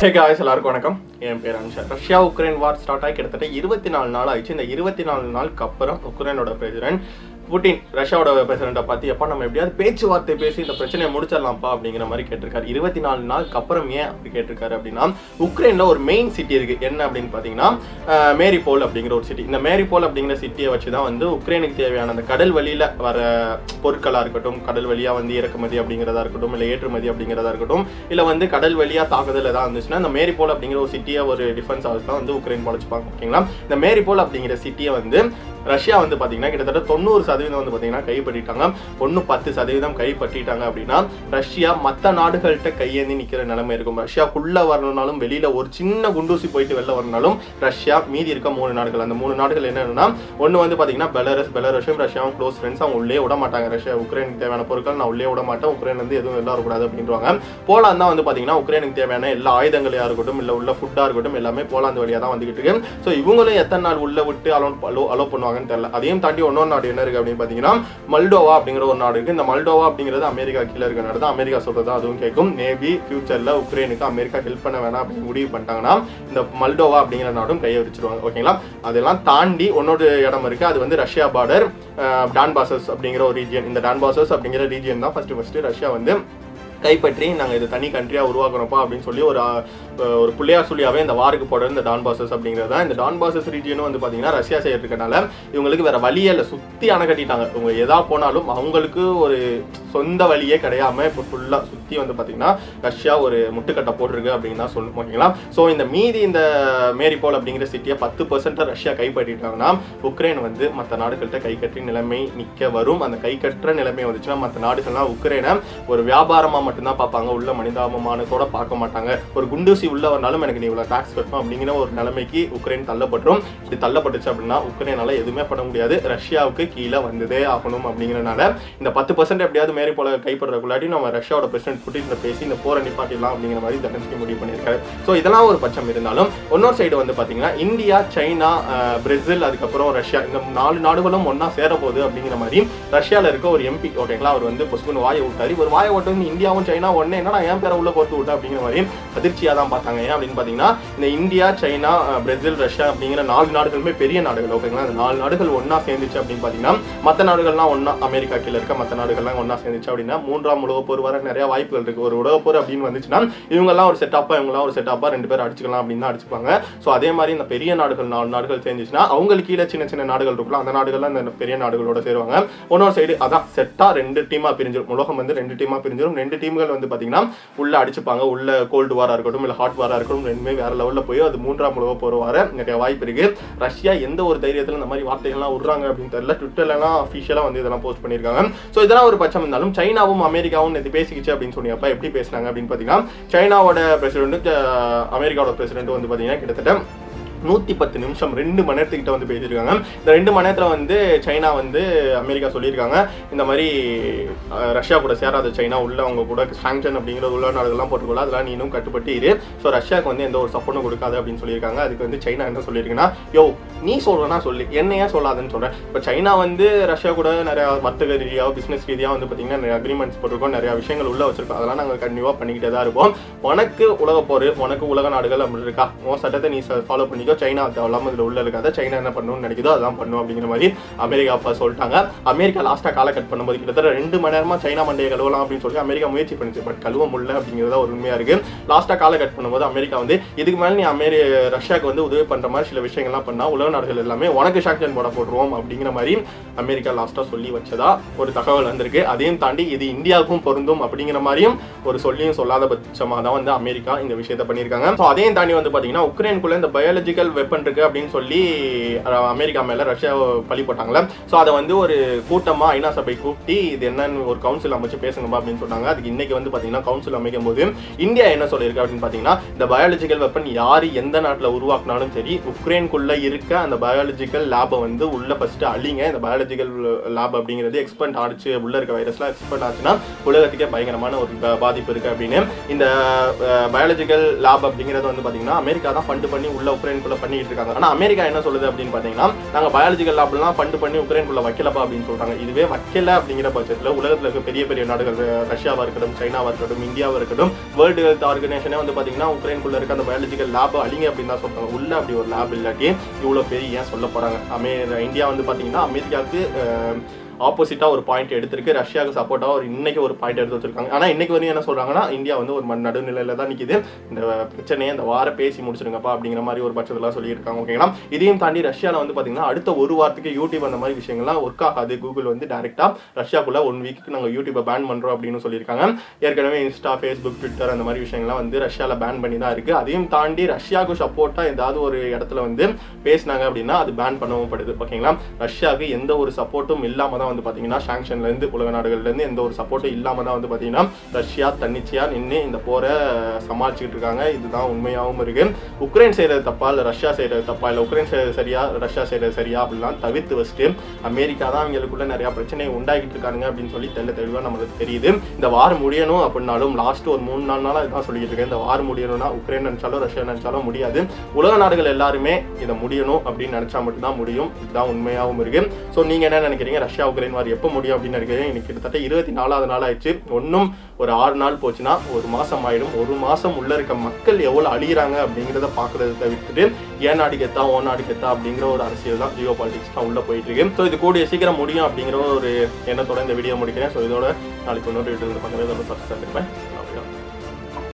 எல்லாருக்கும் வணக்கம். என் பேர் அனுஷா. ரஷ்யா உக்ரைன் வார் ஸ்டார்ட் ஆகி கிட்டத்தட்ட 24 நாள் ஆயிடுச்சு. இந்த 24 நாளுக்கு அப்புறம் உக்ரைனோட பிரசிடென்ட் புட்டின் ரஷ்யாவோட பிரசிடென்ட்டை பார்த்து எப்போ நம்ம எப்படியாவது பேச்சுவார்த்தை பேசி இந்த பிரச்சனையை முடிச்சிடலாம்ப்பா அப்படிங்கிற மாதிரி கேட்டிருக்காரு. 24 நாளுக்கு அப்புறம் ஏன் அப்படி கேட்டிருக்காரு அப்படின்னா, உக்ரைனில் ஒரு மெயின் சிட்டி இருக்குது. என்ன அப்படின்னு பார்த்தீங்கன்னா மேரிபோல் அப்படிங்கிற ஒரு சிட்டி. இந்த மேரிபோல் அப்படிங்கிற சிட்டியை வச்சு தான் வந்து உக்ரைனுக்கு தேவையான அந்த கடல் வழியில் வர பொருட்களாக இருக்கட்டும், கடல் வழியாக வந்து இறக்குமதி அப்படிங்கிறதா இருக்கட்டும், இல்லை ஏற்றுமதி அப்படிங்கிறதா இருக்கட்டும், இல்லை வந்து கடல் வழியாக தாக்குதல் எதாவது இருந்துச்சுன்னா இந்த மேரிபோல் அப்படிங்கிற ஒரு சிட்டியை ஒரு டிஃபென்ஸ் ஹவுஸ் தான் வந்து உக்ரைன் படைச்சுப்பாங்க. ஓகேங்களா, இந்த மேரிபோல் அப்படிங்கிற சிட்டியை வந்து ரஷ்யா வந்து பார்த்தீங்கன்னா கிட்டத்தட்ட 90% வந்து பார்த்தீங்கன்னா கைப்பற்றிட்டாங்க. 10% கைப்பற்றிட்டாங்க அப்படின்னா ரஷ்யா மற்ற நாடுகள்கிட்ட கையேந்தி நிற்கிற நிலைமை இருக்கும். ரஷ்யாக்குள்ளே வரணும்னாலும் வெளியில் ஒரு சின்ன குண்டூசி போயிட்டு வெளில வரணும்னாலும் ரஷ்யா மீதி இருக்க 3 நாடுகள், அந்த 3 நாடுகள் என்னன்னா, ஒன்று வந்து பார்த்தீங்கன்னா பெலாரஸும் ரஷ்யாவும் க்ளோஸ் ஃப்ரெண்ட்ஸ். அவங்க உள்ளே விட மாட்டாங்க. ரஷ்யா உக்ரைனுக்கு தேவையான பொருட்கள் நான் உள்ளே விட மாட்டேன், உக்ரைன் வந்து எதுவும் வெளில வரக்கூடாது அப்படின்றாங்க. போலாந்து தான் வந்து பார்த்தீங்கன்னா உக்ரைனுக்கு தேவையான எல்லா ஆயுதங்களையாக இருக்கட்டும், இல்லை உள்ள ஃபுட்டாக இருக்கட்டும், எல்லாமே போலாந்து வழியாக தான் வந்துகிட்டு இருக்கு. ஸோ இவங்களும் எத்தனை நாள் உள்ள விட்டு அலோ பண்ணுவாங்க தெரியல. அதையும் தாண்டி இன்னொரு நாடு என்ன இருக்கு அப்படின்னு பார்த்தீங்கன்னா மல்டோவா அப்படிங்கிற ஒரு நாடு இருக்கு. இந்த மல்டோவா அப்படிங்கிறது அமெரிக்கா கீழே இருக்க நாடு தான். அமெரிக்கா சொல்றது அதுவும் கேட்கும். மேபி ஃபியூச்சர்ல உக்ரைனுக்கு அமெரிக்கா ஹெல்ப் பண்ண வேணாம் அப்படின்னு முடிவு பண்ணிட்டாங்கன்னா இந்த மல்டோவா அப்படிங்கிற நாடும் கையை வச்சிருவாங்க. ஓகேங்களா, அதெல்லாம் தாண்டி இன்னொரு இடம் இருக்கு. அது வந்து ரஷ்யா பார்டர் டான்பாசஸ் அப்படிங்கிற ஒரு ரீஜியன். இந்த டான்பாசஸ் அப்படிங்கிற ரீஜியன் தான் ஃபர்ஸ்ட் ரஷ்யா வந்து கைப்பற்றி நாங்கள் இது தனி கண்ட்ரியாக உருவாக்குறோம்ப்பா அப்படின்னு சொல்லி ஒரு புள்ளையார் சொல்லியாவே இந்த வாருக்கு போடுற இந்த டான்பாசஸ் அப்படிங்கிறது தான். இந்த டான்பாசஸ் ரீஜியனும் வந்து பார்த்தீங்கன்னா ரஷ்யா செய்யறதுக்கனால இவங்களுக்கு வேற வழியே இல்லை, சுற்றி அணை கட்டிட்டாங்க. இவங்க எதா போனாலும் அவங்களுக்கு ஒரு சொந்த வழியே கிடையாம இப்போ ஃபுல்லாக சுற்றி வந்து பார்த்தீங்கன்னா ரஷ்யா ஒரு முட்டுக்கட்டை போட்டிருக்கு அப்படின்னு தான் சொல்லும். ஓகேங்களா, ஸோ இந்த மீதி இந்த மேரிபோல் அப்படிங்கிற சிட்டியை 10% ரஷ்யா கைப்பற்றிட்டாங்கன்னா உக்ரைன் வந்து மற்ற நாடுகள்கிட்ட கை கட்டி நிலைமை நிற்க வரும். அந்த கை கட்டுற நிலைமை வந்துச்சுன்னா மற்ற நாடுகள்லாம் உக்ரைனை ஒரு வியாபாரமாக மட்டும்தான் பார்ப்பாங்க, உள்ள மனிதாபமானத்தோட பார்க்க மாட்டாங்க. ஒரு குண்டூசி உள்ள வரனாலும் எனக்கு நீ இவ்வளோ டாக்ஸ் கட்டணும் அப்படிங்கிற ஒரு நிலைமைக்கு உக்ரைன் தள்ளப்பட்டுரும். இப்படி தள்ளப்பட்டுச்சு அப்படின்னா உக்ரைனால எதுவுமே பண்ண முடியாது, ரஷ்யாவுக்கு கீழே வந்ததே ஆகணும். அப்படிங்கிறனால இந்த 10% எப்படியாவது மேரி போல கைப்படுறதுக்குள்ளாடி நம்ம ரஷ்யாவோட பிரசிடென்ட் புட்டின் பேசி இந்த போரை நிப்பாட்டிடலாம் அப்படிங்கிற மாதிரி ஜெலன்ஸ்கி முடிவு பண்ணியிருக்காரு. ஸோ இதெல்லாம் ஒரு பட்சம் இருந்தாலும் இன்னொரு சைடு வந்து பார்த்தீங்கன்னா இந்தியா, சைனா, பிரேசில், அதுக்கப்புறம் ரஷ்யா, இந்த 4 நாடுகளும் ஒன்னா சேரப்போகுது அப்படிங்கிற மாதிரி ரஷ்யாவில் இருக்க ஒரு எம்பி, ஓகேங்களா, அவர் வந்து பொசுக்குன்னு வாயை விட்டாரு. ஒரு வாயை விட்டு வந்து இந்தியாவும் சைனா ஒன்னே என்னன்னா என் பேரை உள்ள போட்டு விட்டா அப்படிங்கிற மாதிரி அதிர்ச்சியாக தான் பார்த்தாங்க. ஏன் அப்படின்னு பார்த்தீங்கன்னா இந்த இந்தியா, சைனா, பிரேசில், ரஷ்யா அப்படிங்கிற 4 நாடுகளுமே பெரிய நாடுகள். ஓகேங்களா, இந்த 4 நாடுகள் ஒன்னா சேர்ந்துச்சு அப்படின்னு பார்த்தீங்கன்னா மற்ற நாடுகள்லாம் ஒன்னா, அமெரிக்கா கீழே இருக்க மற்ற நாடுகள்லாம் ஒன்னா சேர்ந்துச்சு அப்படின்னா 3ஆம் உலகப் போர் வர நிறைய வாய்ப்புகள் இருக்கு. ஒரு உலகப் போர் அப்படின்னு வந்துச்சுன்னா இவங்கெல்லாம் ஒரு செட்டப்பா, இவங்கெல்லாம் ஒரு செட்டப்பா 2 பேர் அடிச்சுக்கலாம் அப்படின்னு தான் அடிச்சுப்பாங்க. ஸோ அதே மாதிரி இந்த பெரிய நாடுகள் 4 நாடுகள் சேர்ந்துச்சுன்னா அவங்களுக்கு கீழே சின்ன சின்ன நாடுகள் இருக்கலாம், அந்த நாடுகள்லாம் இந்த பெரிய நாடுகளோட சேருவாங்க. இன்னொரு சைடு அதான் செட்டா 2 டீமா பிரிஞ்சிடும். உலகம் வந்து 2 டீமா பிரிஞ்சிடும். 2 டீம்கள் வந்து பார்த்தீங்கன்னா உள்ள அடிச்சுப்பாங்க. உள்ள கோல்டு வாரா இருக்கட்டும், இல்லை ஹாட் வாரா இருக்கட்டும், ரெண்டுமே வேற லெவலில் போய் அது 3ஆம் உலகப் போர் வர நிறைய வாய்ப்பு இருக்கு. ரஷ்யா எந்த ஒரு தைரியத்தில் இந்த மாதிரி வார்த்தைகள்லாம் விடுறாங்க அப்படின்னு தெரியல. ட்விட்டர்லாம் அஃபிஷியலாக வந்து இதெல்லாம் போஸ்ட் பண்ணியிருக்காங்க. ஸோ இதெல்லாம் ஒரு பட்சம் இருந்தாலும் சைனாவும் அமெரிக்காவும் நேற்று பேசிக்கிச்சு அப்படின்னு சொன்னப்ப எப்படி பேசினாங்க அப்படின்னு பார்த்தீங்கன்னா சைனாவோட பிரசிடென்ட், அமெரிக்காவோட பிரசிடென்ட் வந்து பார்த்தீங்கன்னா கிட்டத்தட்ட 110 நிமிஷம் 2 மணி நேரத்துக்கிட்ட வந்து பேசியிருக்காங்க. இந்த 2 மணி நேரத்தில் வந்து சைனா வந்து அமெரிக்கா சொல்லியிருக்காங்க இந்த மாதிரி ரஷ்யா கூட சேராத சைனா உள்ள அவங்க கூட சாங்ஷன் அப்படிங்கிற உள்ள நாடுகள்லாம் போட்டுக்கொள்ள, அதெல்லாம் நீ இன்னும் கட்டுப்பட்டு இரு. ஸோ ரஷ்யாவுக்கு வந்து எந்த ஒரு சப்போர்ட்டும் கொடுக்காது அப்படின்னு சொல்லியிருக்காங்க. அதுக்கு வந்து சைனா என்ன சொல்லியிருக்குன்னா, யோ நீ சொல்றனா சொல்லி என்னையா சொல்லாதுன்னு சொல்கிறேன். இப்போ சைனா வந்து ரஷ்யா கூட நிறையா வர்த்தக ரீதியாக, பிஸ்னஸ் ரீதியாக வந்து பார்த்தீங்கன்னா நிறைய அக்ரிமெண்ட்ஸ் போட்டிருக்கோம், நிறையா விஷயங்கள் உள்ள வச்சிருக்கோம். அதெல்லாம் நாங்கள் கண்டிப்பாக பண்ணிக்கிட்டே தான் இருப்போம். உனக்கு உலக போர், உனக்கு உலக நாடுகள் அப்படி இருக்கா, உன் சட்டத்தை நீ ஃபாலோ பண்ணி சைனா தேவையில்லாம இதுல உள்ள இருக்காத, சைனா என்ன பண்ணணும்னு நினைக்குதோ அதான் பண்ணும் அப்படிங்கிற மாதிரி அமெரிக்கா அப்பா சொல்லிட்டாங்க. அமெரிக்கா லாஸ்டா காலை கட் பண்ணும்போது கிட்டத்தட்ட 2 மணி நேரமா சைனா மண்டையை கழுவலாம் அப்படின்னு சொல்லி அமெரிக்கா முயற்சி பண்ணிச்சு. பட் கழுவ முடியல அப்படிங்கிறத ஒரு உண்மையா இருக்கு. லாஸ்டா காலை கட் பண்ணும்போது அமெரிக்கா வந்து இதுக்கு மேலே நீ ரஷ்யாவுக்கு வந்து உதவி பண்ற மாதிரி சில விஷயங்கள்லாம் பண்ணா உலக நாடுகள் எல்லாமே உனக்கு சாங்ஷன் போடுவோம் அப்படிங்கிற மாதிரி அமெரிக்கா லாஸ்டா சொல்லி வச்சதா ஒரு தகவல் வந்திருக்கு. அதையும் தாண்டி இது இந்தியாவுக்கும் பொருந்தும் அப்படிங்கிற மாதிரியும் ஒரு சொல்லியும் சொல்லாத பட்சமாக தான் வந்து அமெரிக்கா இந்த விஷயத்தை பண்ணியிருக்காங்க. ஸோ அதையும் தாண்டி வந்து பார்த்தீங்கன்னா உக்ரைனுக்குள்ள இந்த பயாலஜிக்கல் வெப்பன் இருக்கு அப்படின்னு சொல்லி அமெரிக்கா மேல ரஷ்யா பழி போட்டாங்களே. ஸோ அதை வந்து ஒரு கூட்டமா ஐநா சபை கூட்டி இது என்னன்னு ஒரு கவுன்சில் அமைச்சு பேசணுமா அப்படின்னு சொன்னாங்க. அதுக்கு இன்னைக்கு வந்து பார்த்தீங்கன்னா கவுன்சில் அமைக்கும் போது இந்தியா என்ன சொல்லியிருக்கு அப்படின்னு பார்த்தீங்கன்னா இந்த பயாலஜிக்கல் வெப்பன் யாரு எந்த நாட்டில் உருவாக்குனாலும் சரி உக்ரைனுக்குள்ள இருக்க அந்த பயாலஜிக்கல் லேபை வந்து உள்ள ஃபர்ஸ்ட் அழிங்க. இந்த பயாலஜிக்கல் லேப் அப்படிங்கிறது எக்ஸ்பெண்ட் ஆச்சு, உள்ள இருக்க வைரஸ்லாம் எக்ஸ்பெண்ட் ஆச்சுன்னா உலகத்துக்கே பயங்கரமான ஒரு பாதிப்பு இருக்கு அப்படின்னு இந்த பயாலஜிக்கல் லேப் அப்படிங்கிறது வந்து பார்த்தீங்கன்னா அமெரிக்கா தான் ஃபண்ட் பண்ணி உள்ள உக்ரைனுக்குள்ள உக்ரைனுக்குள்ள பண்ணிட்டு இருக்காங்க. ஆனா அமெரிக்கா என்ன சொல்லுது அப்படின்னு பாத்தீங்கன்னா, நாங்க பயாலஜிக்கல் லேப்லாம் பண்ணி உக்ரைனுக்குள்ள வைக்கலப்பா அப்படின்னு சொல்றாங்க. இதுவே வைக்கல அப்படிங்கிற பட்சத்துல உலகத்துல இருக்க பெரிய பெரிய நாடுகள், ரஷ்யாவா இருக்கட்டும், சைனாவா இருக்கட்டும், இந்தியாவா இருக்கட்டும், வேர்ல்டு ஹெல்த் ஆர்கனைசேஷனே வந்து பாத்தீங்கன்னா உக்ரைனுக்குள்ள இருக்க அந்த பயாலஜிக்கல் லேப் அழிங்க அப்படின்னு தான் சொல்றாங்க. உள்ள அப்படி ஒரு லேப் இல்லாட்டி இவ்வளவு பெரிய ஏன் சொல்ல போறாங்க. இந்தியா வந்து பாத்தீங்கன்னா அமெரிக்காவுக்கு ஆப்போசிட்டா ஒரு பாயிண்ட் எடுத்திருக்கு, ரஷ்யாவுக்கு சப்போர்ட்டா இன்னைக்கு ஒரு பாயிண்ட் எடுத்து வச்சிருக்காங்க. ஆனா இன்னைக்கு வந்து என்ன சொல்றாங்கன்னா, இந்தியா வந்து ஒரு நடுநிலையில தான் நிக்குது, இந்த பிரச்சனையை இந்த வார பேசி முடிச்சிருங்கப்பா அப்படிங்கிற மாதிரி ஒரு பட்சத்துல சொல்லியிருக்காங்க. ஓகேங்களா. இதையும் தாண்டி ரஷ்யால வந்து பாத்தீங்கன்னா அடுத்த ஒரு வாரத்துக்கு யூடியூப் அந்த மாதிரி விஷயங்கள்லாம் ஒர்க் ஆகாது. கூகுள் வந்து டைரக்டா ரஷ்யாக்குள்ள 1 வீக்கு நாங்க யூடியூபை பேன் பண்றோம் அப்படின்னு சொல்லியிருக்காங்க. ஏற்கனவே இன்ஸ்டா, ஃபேஸ்புக், ட்விட்டர் அந்த மாதிரி விஷயங்கள்லாம் வந்து ரஷ்யால பேன் பண்ணி தான் இருக்கு. அதையும் தாண்டி ரஷ்யாவுக்கு சப்போர்ட்டா ஏதாவது ஒரு இடத்துல வந்து பேசினாங்க அப்படின்னா அது பேன் பண்ணவும் படுது. ஓகேங்களா. ரஷ்யாவுக்கு எந்த ஒரு சப்போர்ட்டும் இல்லாம தான் வந்து பாத்தீங்கன்னா சாங்ஷன்ல இருந்து உலக நாடுகள்ல இருந்து எந்த ஒரு சப்போர்ட்டும் இல்லாம தான் வந்து பாத்தீங்கன்னா ரஷ்யா தன்னிச்சையா நின்று இந்த போரை சமாளிச்சுட்டு இருக்காங்க. இதுதான் உண்மையாகவும் இருக்கு. உக்ரைன் செய்யறது தப்பா இல்ல ரஷ்யா செய்யறது தப்பா, இல்ல உக்ரைன் செய்யறது சரியா ரஷ்யா செய்யறது சரியா அப்படிலாம் தவிர்த்து வச்சுட்டு அமெரிக்கா தான் அவங்களுக்குள்ள நிறைய பிரச்சனையை உண்டாக்கிட்டு இருக்காங்க அப்படின்னு சொல்லி தெளிவா நம்மளுக்கு தெரியுது. இந்த வாரம் முடியணும் அப்படின்னாலும் லாஸ்ட் ஒரு 3-4 நாளா இதான் சொல்லிட்டு இருக்கேன். இந்த வாரம் முடியணும்னா உக்ரைன் நினைச்சாலும் ரஷ்யா நினைச்சாலும் முடியாது. உலக நாடுகள் எல்லாருமே இதை முடியணும் அப்படின்னு நினைச்சா மட்டும்தான் முடியும். இதுதான் உண்மையாகவும் இருக்கு. ஸோ நீங்க என்ன நினைக்கிறீங்க? ரஷ்யா உக்ரைன் வார் எப்போ முடியும் அப்படின்னு நினைக்கிறீங்க? இன்னைக்கு கிட்டத்தட்ட 24வது நாள் ஆயிடுச்சு. ஒன்னும் ஒரு 6 நாள் போச்சுன்னா 1 மாசம் ஆயிடும். 1 மாசம் உள்ள இருக்க மக்கள் எவ்வளவு அழிகிறாங்க அப்படிங்கிறத பாக்குறத தவிர்த்துட்டு ஏன் நாடு கெத்தா ஓ நாடு கெத்தா அப்படிங்கிற ஒரு அரசியல் தான், ஜியோ பாலிடிக்ஸ் தான் உள்ள போயிட்டு இருக்கு. ஸோ இது கூடிய சீக்கிரம் முடியும் அப்படிங்கிற ஒரு எண்ணத்தோட இந்த வீடியோ முடிக்கிறேன். ஸோ இதோட நாளைக்கு இன்னொரு வீடியோ பார்க்கறது ரொம்ப சக்ஸஸ் இருப்பேன்.